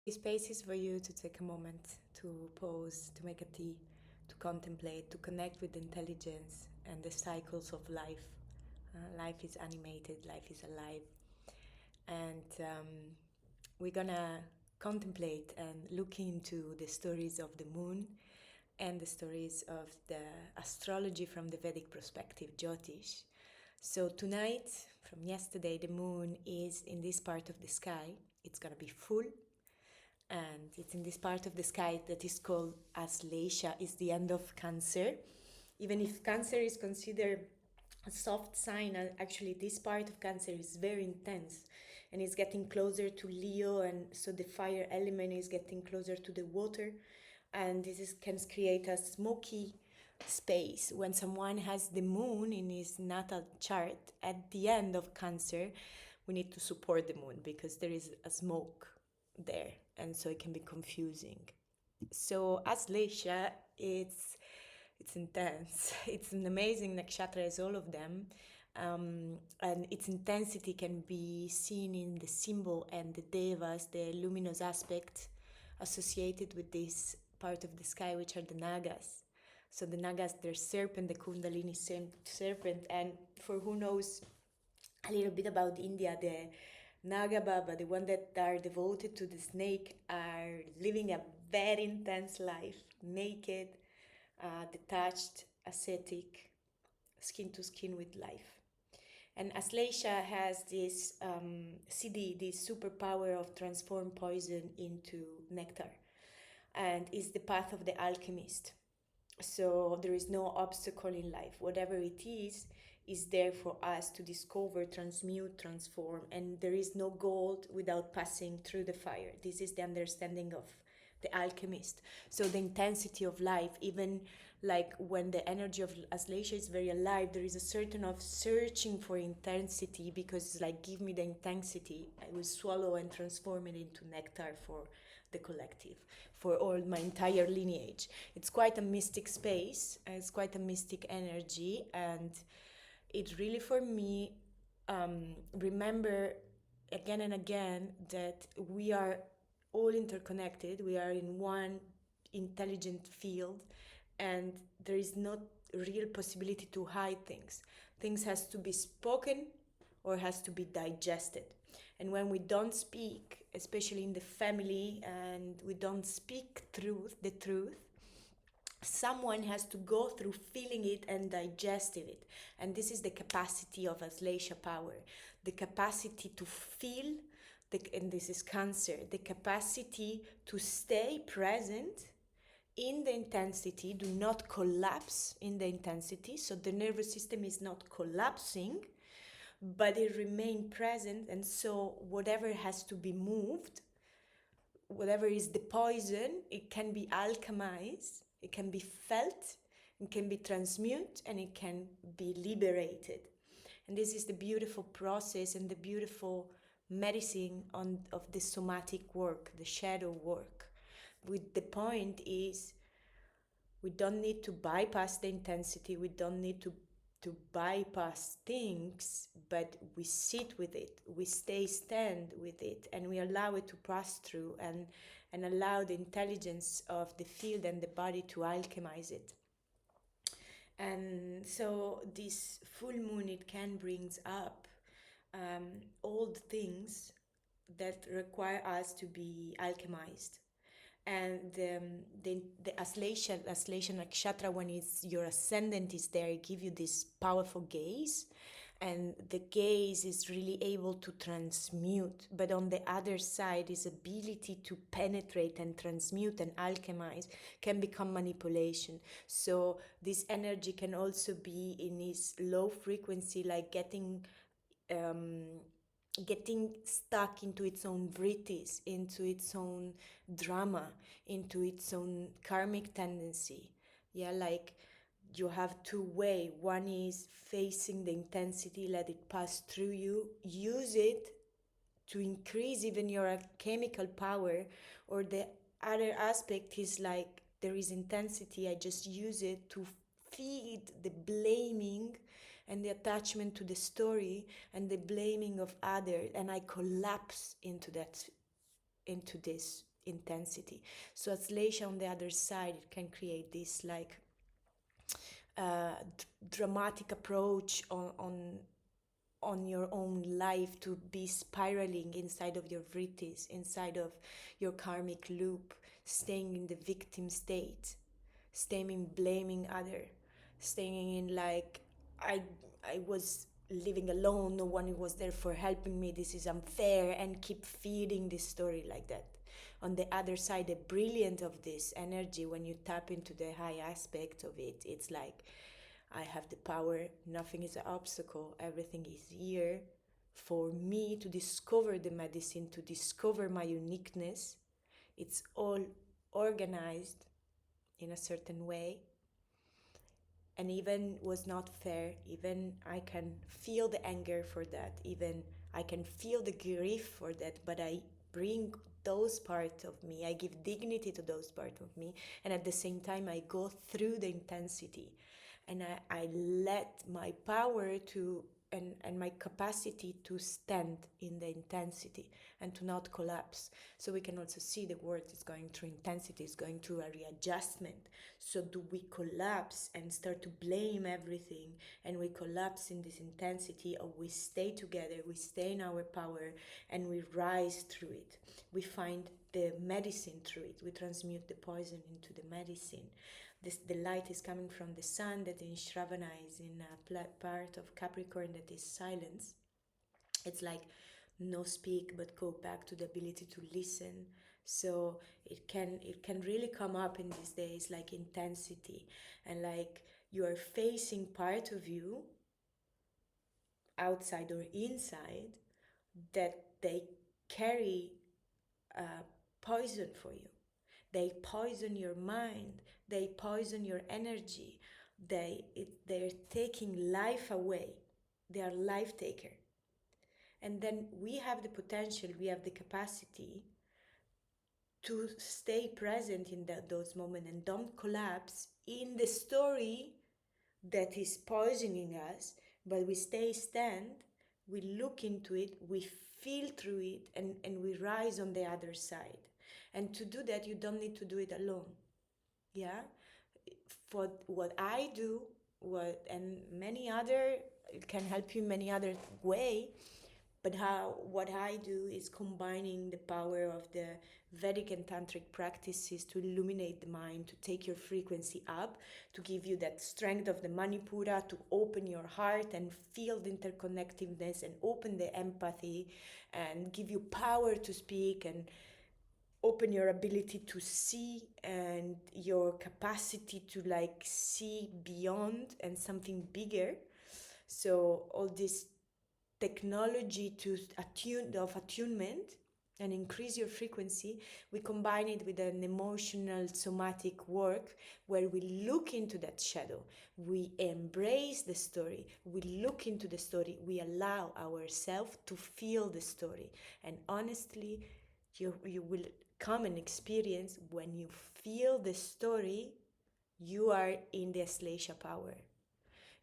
This space is for you to take a moment to pause, to make a tea, to contemplate, to connect with intelligence and the cycles of life. Life is animated, life is alive. And we're gonna contemplate and look into the stories of the moon and the stories of the astrology from the Vedic perspective, Jyotish. So tonight, from yesterday, the moon is in this part of the sky. It's gonna be full, and it's in this part of the sky that is called Aslesha, is the end of Cancer. Even if Cancer is considered a soft sign, actually this part of Cancer is very intense and it's getting closer to Leo, and so the fire element is getting closer to the water, and can create a smoky space. When someone has the moon in his natal chart at the end of Cancer, we need to support the moon because there is a smoke there, and so it can be confusing. So Aslesha, it's intense. It's an amazing nakshatra as all of them. And its intensity can be seen in the symbol and the devas, the luminous aspect associated with this part of the sky, which are the nagas. So the nagas, they're serpent, the kundalini serpent, and for who knows a little bit about India, the Naga Baba, the one that are devoted to the snake, are living a very intense life, naked, detached, ascetic, skin to skin with life. And Aslesha has this siddhi, this superpower of transform poison into nectar, and is the path of the alchemist. So there is no obstacle in life. Whatever it is there for us to discover, transmute, transform, and there is no gold without passing through the fire. This is the understanding of the alchemist. So the intensity of life, even like when the energy of Aslesha is very alive, there is a certain of searching for intensity, because it's like, give me the intensity, I will swallow and transform it into nectar for the collective, for all my entire lineage. It's quite a mystic space, it's quite a mystic energy, and it really, for me, remember again and again that we are all interconnected, we are in one intelligent field, and there is not real possibility to hide things. Things has to be spoken or has to be digested. And when we don't speak, especially in the family, and we don't speak the truth, someone has to go through feeling it and digesting it. And this is the capacity of Aslesha power, the capacity to feel, and this is Cancer, the capacity to stay present in the intensity, do not collapse in the intensity. So the nervous system is not collapsing, but it remain present. And so whatever has to be moved, whatever is the poison, it can be alchemized, it can be felt, it can be transmute, and it can be liberated. And this is the beautiful process and the beautiful medicine of the somatic work, the shadow work. With the point is, we don't need to bypass the intensity, we don't need to bypass things, but we sit with it, we stand with it, and we allow it to pass through, and allow the intelligence of the field and the body to alchemize it. And so this full moon, it can brings up old things that require us to be alchemized. And the Aslesha nakshatra, when it's your ascendant is there, it give you this powerful gaze, and the gaze is really able to transmute. But on the other side, his ability to penetrate and transmute and alchemize can become manipulation. So this energy can also be in his low frequency, like getting stuck into its own vritties, into its own drama, into its own karmic tendency. Yeah, like you have two ways. One is facing the intensity, let it pass through you, use it to increase even your chemical power. Or the other aspect is like, there is intensity, I just use it to feed the blaming and the attachment to the story and the blaming of others, and I collapse into this intensity. So Aslesha on the other side, it can create this like dramatic approach on your own life, to be spiraling inside of your vritties, inside of your karmic loop, staying in the victim state, staying in blaming other, staying in like I was living alone, no one was there for helping me, this is unfair, and keep feeding this story like that. On the other side, the brilliance of this energy, when you tap into the high aspect of it, it's like, I have the power, nothing is an obstacle, everything is here for me to discover the medicine, to discover my uniqueness. It's all organized in a certain way. And even was not fair, even I can feel the anger for that, even I can feel the grief for that, but I bring those parts of me, I give dignity to those parts of me, and at the same time I go through the intensity, and I let my power to and my capacity to stand in the intensity and to not collapse. So we can also see the world is going through intensity, is going through a readjustment. So do we collapse and start to blame everything, and we collapse in this intensity, or we stay together, we stay in our power, and we rise through it? We find the medicine through it. We transmute the poison into the medicine. The light is coming from the sun, that in Shravana is in a part of Capricorn that is silence. It's like no speak, but go back to the ability to listen. So it can really come up in these days, like intensity, and like you are facing part of you, outside or inside, that they carry poison for you. They poison your mind, they poison your energy, they're taking life away. They are life taker. And then we have the potential, we have the capacity to stay present in those moments and don't collapse in the story that is poisoning us, but we stand, we look into it, we feel through it, and we rise on the other side. And to do that, you don't need to do it alone. Yeah? For what I do, and many other, it can help you in many other way, but what I do is combining the power of the Vedic and Tantric practices to illuminate the mind, to take your frequency up, to give you that strength of the Manipura, to open your heart and feel the interconnectedness and open the empathy and give you power to speak and open your ability to see and your capacity to like see beyond and something bigger. So all this technology to attunement and increase your frequency, we combine it with an emotional somatic work where we look into that shadow, we embrace the story, we look into the story, we allow ourselves to feel the story. And honestly, you will come and experience, when you feel the story, you are in the Aslesha power.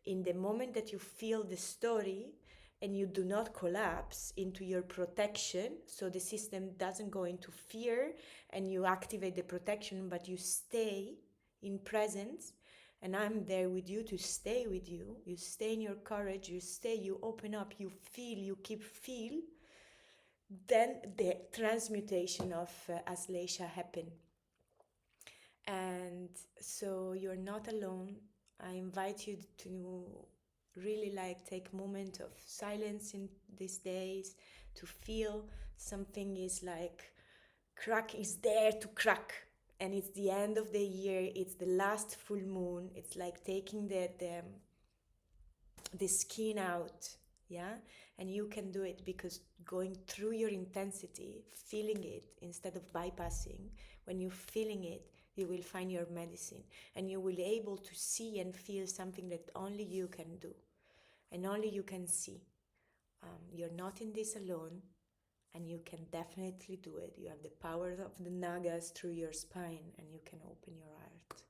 In the moment that you feel the story and you do not collapse into your protection, so the system doesn't go into fear and you activate the protection, but you stay in presence, and I'm there with you to stay with you. You stay in your courage, you stay, you open up, you feel, you keep feel, then the transmutation of Aslesha happen. And so you're not alone. I invite you to really like take a moment of silence in these days, to feel something is like crack is there to crack, and it's the end of the year, it's the last full moon, it's like taking the skin out. Yeah, and you can do it because going through your intensity, feeling it instead of bypassing, when you're feeling it, you will find your medicine, and you will be able to see and feel something that only you can do and only you can see. You're not in this alone, and you can definitely do it. You have the power of the nagas through your spine, and you can open your heart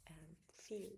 and feel.